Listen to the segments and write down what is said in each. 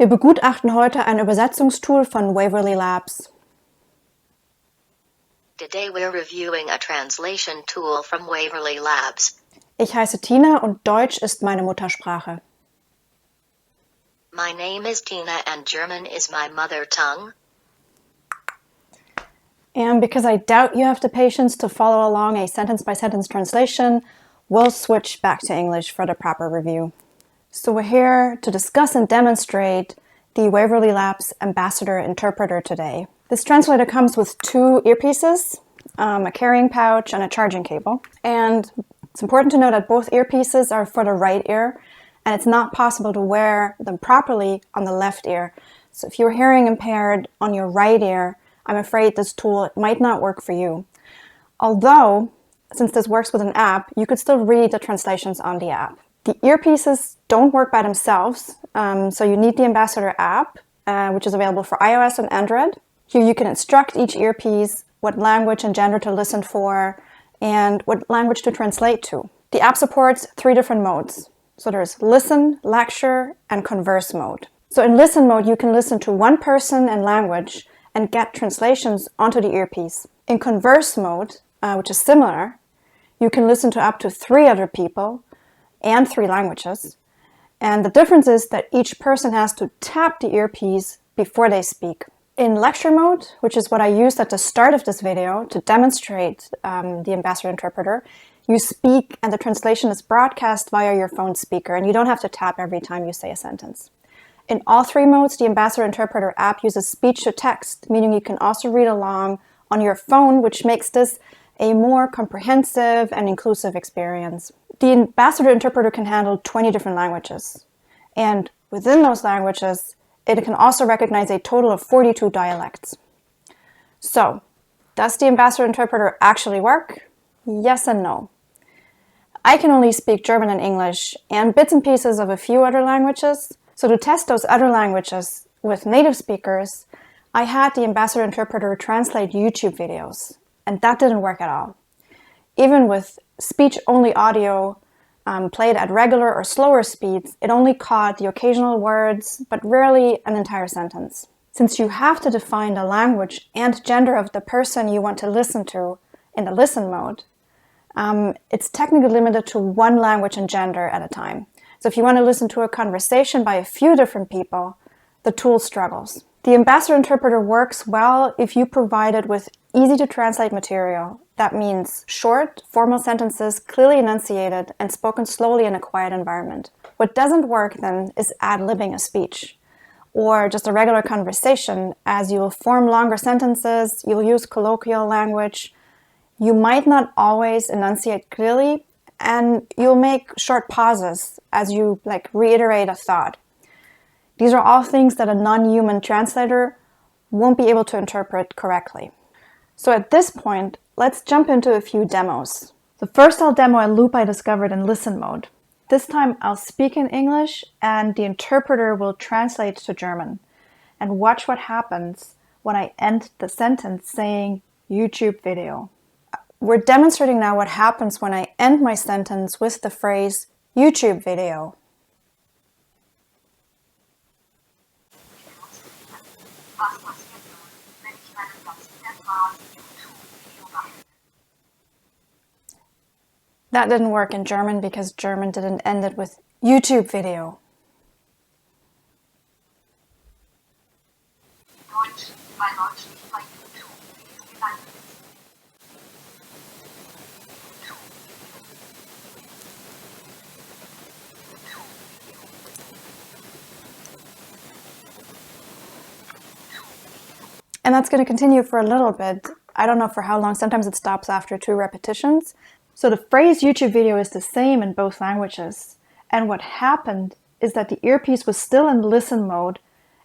Wir begutachten heute ein Übersetzungstool von Waverly Labs. Today we're reviewing a translation tool from Waverly Labs. Ich heiße Tina und Deutsch ist meine Muttersprache. My name is Tina and German is my mother tongue. And because I doubt you have the patience to follow along a sentence-by-sentence translation, we'll switch back to English for the proper review. So we're here to discuss and demonstrate the Waverly Labs Ambassador Interpreter today. This translator comes with two earpieces, a carrying pouch, and a charging cable. And it's important to know that both earpieces are for the right ear, and it's not possible to wear them properly on the left ear. So if you're hearing impaired on your right ear, I'm afraid this tool might not work for you. Although, since this works with an app, you could still read the translations on the app. The earpieces don't work by themselves, so you need the Ambassador app, which is available for iOS and Android. Here you can instruct each earpiece what language and gender to listen for and what language to translate to. The app supports 3 different modes. So there's listen, lecture, and converse mode. So in listen mode, you can listen to one person and language and get translations onto the earpiece. In converse mode, which is similar, you can listen to up to 3 other people and 3 languages. And the difference is that each person has to tap the earpiece before they speak. In lecture mode, which is what I used at the start of this video to demonstrate the Ambassador Interpreter, you speak and the translation is broadcast via your phone speaker, and you don't have to tap every time you say a sentence. In all 3 modes, the Ambassador Interpreter app uses speech-to-text, meaning you can also read along on your phone, which makes this a more comprehensive and inclusive experience. The Ambassador Interpreter can handle 20 different languages, and within those languages, it can also recognize a total of 42 dialects. So, does the Ambassador Interpreter actually work? Yes and no. I can only speak German and English and bits and pieces of a few other languages. So to test those other languages with native speakers, I had the Ambassador Interpreter translate YouTube videos, and that didn't work at all. Even with speech-only audio played at regular or slower speeds, it only caught the occasional words, but rarely an entire sentence. Since you have to define the language and gender of the person you want to listen to in the listen mode, it's technically limited to 1 language and gender at a time. So if you want to listen to a conversation by a few different people, the tool struggles. The Ambassador Interpreter works well if you provide it with easy-to-translate material. That means short, formal sentences, clearly enunciated, and spoken slowly in a quiet environment. What doesn't work then is ad-libbing a speech, or just a regular conversation, as you will form longer sentences, you'll use colloquial language, you might not always enunciate clearly, and you'll make short pauses as you reiterate a thought. These are all things that a non-human translator won't be able to interpret correctly. So at this point, let's jump into a few demos. The first I'll demo a loop I discovered in listen mode. This time I'll speak in English and the interpreter will translate to German. And watch what happens when I end the sentence saying YouTube video. We're demonstrating now what happens when I end my sentence with the phrase YouTube video. That didn't work in German because German didn't end it with YouTube video. Deutsch, weil Deutsch nicht bei YouTube gelandet ist. And that's going to continue for a little bit. I don't know for how long. Sometimes it stops after 2 repetitions. So the phrase YouTube video is the same in both languages. And what happened is that the earpiece was still in listen mode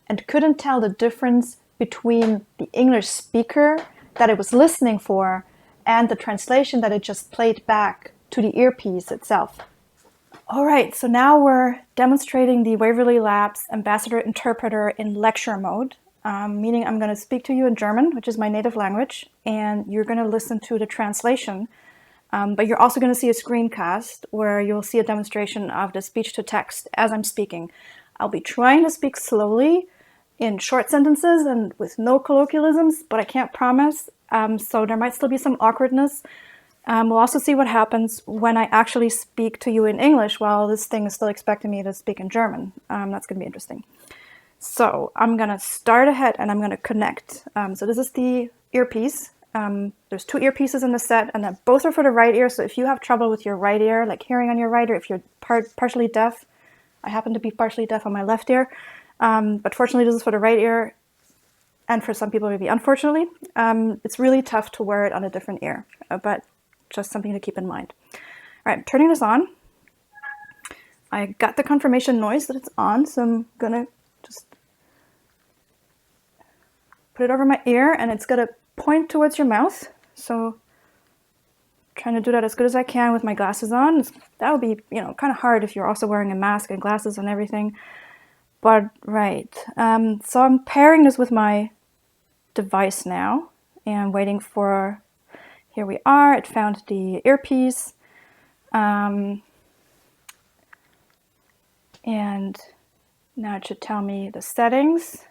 and couldn't tell the difference between the English speaker that it was listening for and the translation that it just played back to the earpiece itself. All right, so now we're demonstrating the Waverly Labs Ambassador Interpreter in lecture mode, meaning I'm going to speak to you in German, which is my native language, and you're going to listen to the translation. But you're also going to see a screencast where you'll see a demonstration of the speech-to-text as I'm speaking. I'll be trying to speak slowly in short sentences and with no colloquialisms, but I can't promise. So there might still be some awkwardness. We'll also see what happens when I actually speak to you in English while this thing is still expecting me to speak in German. That's going to be interesting. So I'm going to start ahead and I'm going to connect. So this is the earpiece. There's 2 earpieces in the set, and then both are for the right ear. So if you have trouble with your right ear, like hearing on your right ear, if you're partially deaf, I happen to be partially deaf on my left ear. But fortunately, this is for the right ear. And for some people, maybe unfortunately, it's really tough to wear it on a different ear. But just something to keep in mind. All right, I'm turning this on. I got the confirmation noise that it's on, so I'm gonna just put it over my ear, and it's gonna point towards your mouth. So trying to do that as good as I can with my glasses on. That would be, kind of hard if you're also wearing a mask and glasses and everything. But right, so I'm pairing this with my device now and waiting for. Here we are. It found the earpiece. And now it should tell me the settings.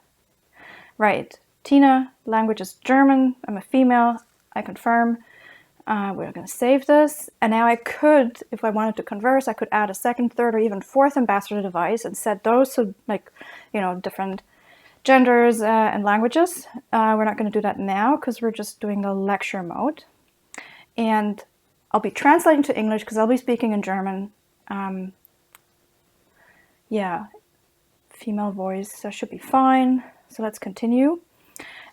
Right. Tina, language is German. I'm a female. I confirm. We're going to save this. And now I could, if I wanted to converse, I could add a second, third, or even fourth ambassador device and set those to different genders and languages. We're not going to do that now because we're just doing the lecture mode. And I'll be translating to English because I'll be speaking in German. Female voice, that should be fine. So let's continue.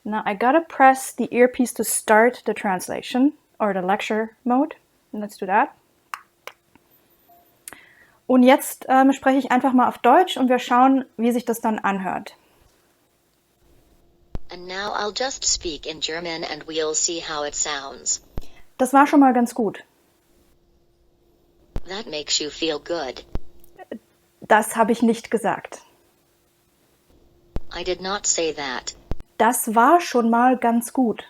Now I gotta press the earpiece to start the translation or the lecture mode. And let's do that. Und jetzt spreche ich einfach mal auf Deutsch und wir schauen, wie sich das dann anhört. And now I'll just speak in German and we'll see how it sounds. Das war schon mal ganz gut. That makes you feel good. Das habe ich nicht gesagt. I did not say that. Das war schon mal ganz gut.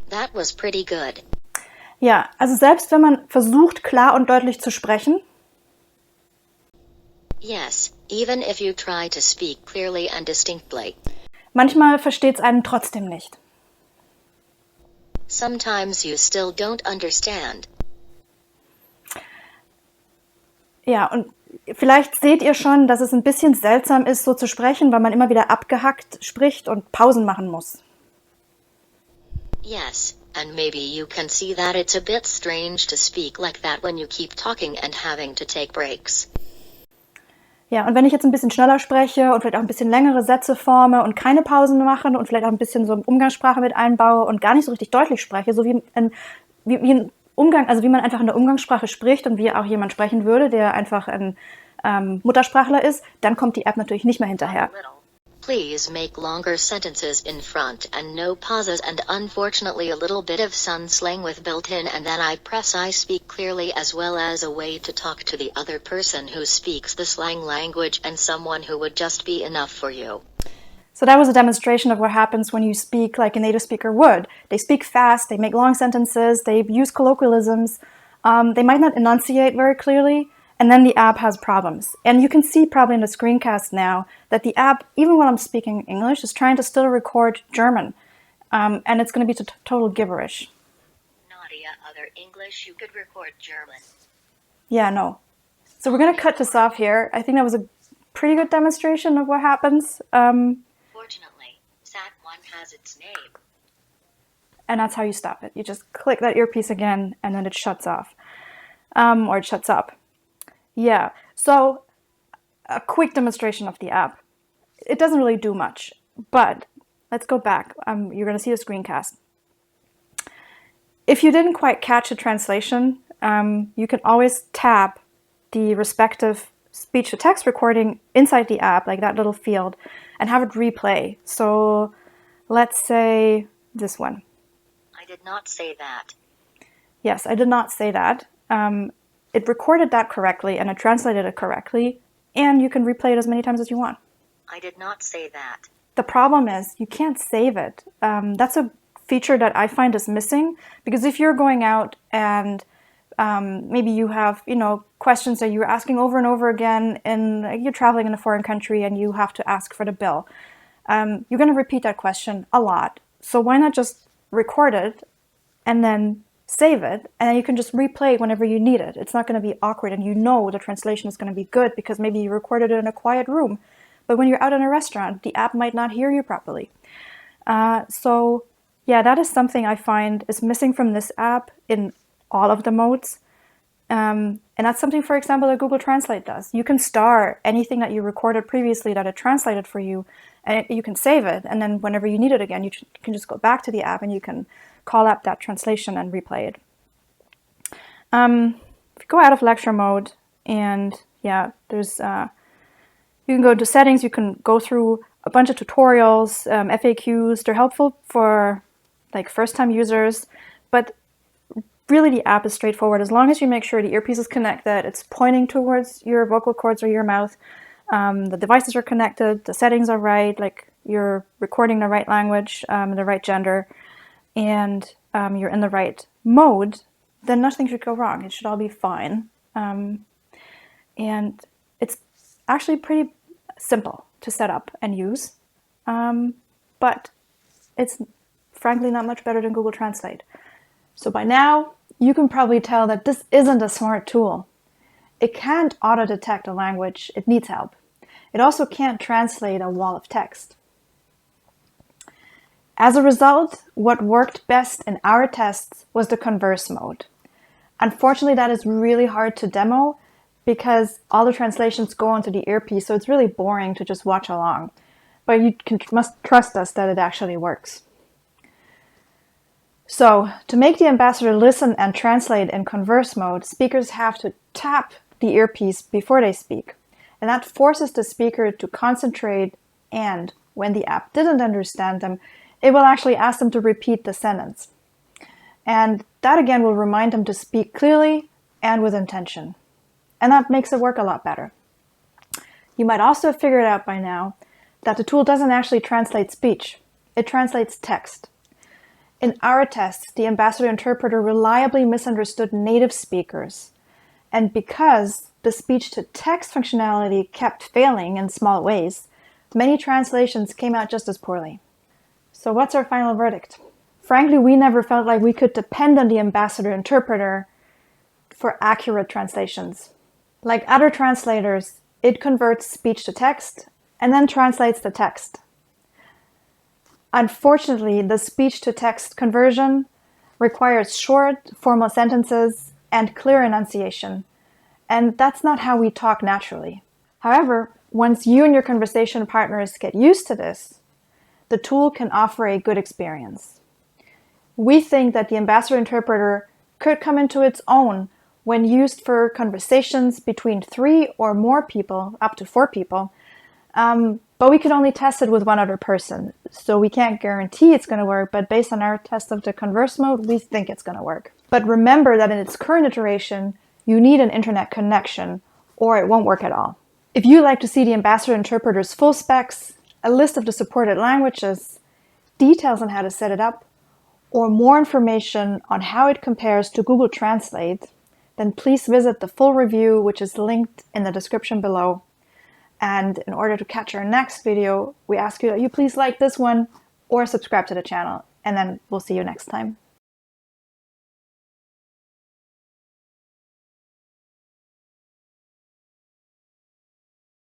That was pretty good. Ja, also selbst wenn man versucht, klar und deutlich zu sprechen. Yes, even if you try to speak clearly and distinctly. Manchmal versteht es einen trotzdem nicht. Sometimes you still don't understand. Ja, und vielleicht seht ihr schon, dass es ein bisschen seltsam ist, so zu sprechen, weil man immer wieder abgehackt spricht und Pausen machen muss. Yes, and maybe you can see that it's a bit strange to speak like that when you keep talking and having to take breaks. Ja, und wenn ich jetzt ein bisschen schneller spreche und vielleicht auch ein bisschen längere Sätze forme und keine Pausen mache und vielleicht auch ein bisschen so Umgangssprache mit einbaue und gar nicht so richtig deutlich spreche, so wie ein Umgang, also wie man einfach in der Umgangssprache spricht und wie auch jemand sprechen würde, der einfach ein Muttersprachler ist, dann kommt die App natürlich nicht mehr hinterher. Please make longer sentences in front and no pauses, and unfortunately a little bit of Sun slang with built-in, and then I press I speak clearly, as well as a way to talk to the other person who speaks the slang language and someone who would just be enough for you. So that was a demonstration of what happens when you speak like a native speaker would. They speak fast, they make long sentences, they use colloquialisms, they might not enunciate very clearly, and then the app has problems. And you can see probably in the screencast now that the app, even when I'm speaking English, is trying to still record German. And it's going to be total gibberish. Nadia, other English, you could record German. Yeah, no. So we're going to cut this off here. I think that was a pretty good demonstration of what happens. Fortunately, Sat1 has its name. And that's how you stop it. You just click that earpiece again, and then it shuts off. Or it shuts up. Yeah, so a quick demonstration of the app. It doesn't really do much, but let's go back. You're going to see the screencast. If you didn't quite catch a translation, you can always tap the respective speech-to-text recording inside the app, like that little field, and have it replay. So let's say this one. I did not say that. Yes, I did not say that. It recorded that correctly and it translated it correctly, and you can replay it as many times as you want. I did not say that. The problem is you can't save it. That's a feature that I find is missing, because if you're going out and maybe you have, questions that you're asking over and over again, and you're traveling in a foreign country and you have to ask for the bill. You're going to repeat that question a lot. So why not just record it and then save it, and then you can just replay it whenever you need it. It's not going to be awkward, and the translation is going to be good because maybe you recorded it in a quiet room. But when you're out in a restaurant, the app might not hear you properly. So yeah, that is something I find is missing from this app in all of the modes. And that's something, for example, that Google Translate does. You can star anything that you recorded previously that it translated for you, and you can save it. And then whenever you need it again, you can just go back to the app and you can call up that translation and replay it. If you go out of lecture mode, and yeah, there's you can go into settings. You can go through a bunch of tutorials, FAQs. They're helpful for like first-time users, but really the app is straightforward. As long as you make sure the earpiece is connected, it's pointing towards your vocal cords or your mouth, the devices are connected, the settings are right, like you're recording the right language, the right gender, and you're in the right mode, then nothing should go wrong. It should all be fine. And it's actually pretty simple to set up and use, but it's frankly not much better than Google Translate. So by now, you can probably tell that this isn't a smart tool. It can't auto-detect a language, it needs help. It also can't translate a wall of text. As a result, what worked best in our tests was the converse mode. Unfortunately, that is really hard to demo because all the translations go onto the earpiece, so it's really boring to just watch along. But you must trust us that it actually works. So, to make the ambassador listen and translate in converse mode, speakers have to tap the earpiece before they speak. And that forces the speaker to concentrate, and when the app didn't understand them, it will actually ask them to repeat the sentence. And that again will remind them to speak clearly and with intention. And that makes it work a lot better. You might also have figured out by now that the tool doesn't actually translate speech. It translates text. In our tests, the ambassador interpreter reliably misunderstood native speakers. And because the speech-to-text functionality kept failing in small ways, many translations came out just as poorly. So what's our final verdict? Frankly, we never felt like we could depend on the ambassador interpreter for accurate translations. Like other translators, it converts speech to text and then translates the text. Unfortunately, the speech-to-text conversion requires short, formal sentences and clear enunciation, and that's not how we talk naturally. However, once you and your conversation partners get used to this, the tool can offer a good experience. We think that the ambassador interpreter could come into its own when used for conversations between 3 or more people, up to 4 people, but we could only test it with one other person. So we can't guarantee it's going to work, but based on our test of the converse mode, we think it's going to work. But remember that in its current iteration, you need an internet connection or it won't work at all. If you'd like to see the ambassador interpreter's full specs, a list of the supported languages, details on how to set it up, or more information on how it compares to Google Translate, then please visit the full review, which is linked in the description below. And in order to catch our next video, we ask you that you please like this one or subscribe to the channel, and then we'll see you next time.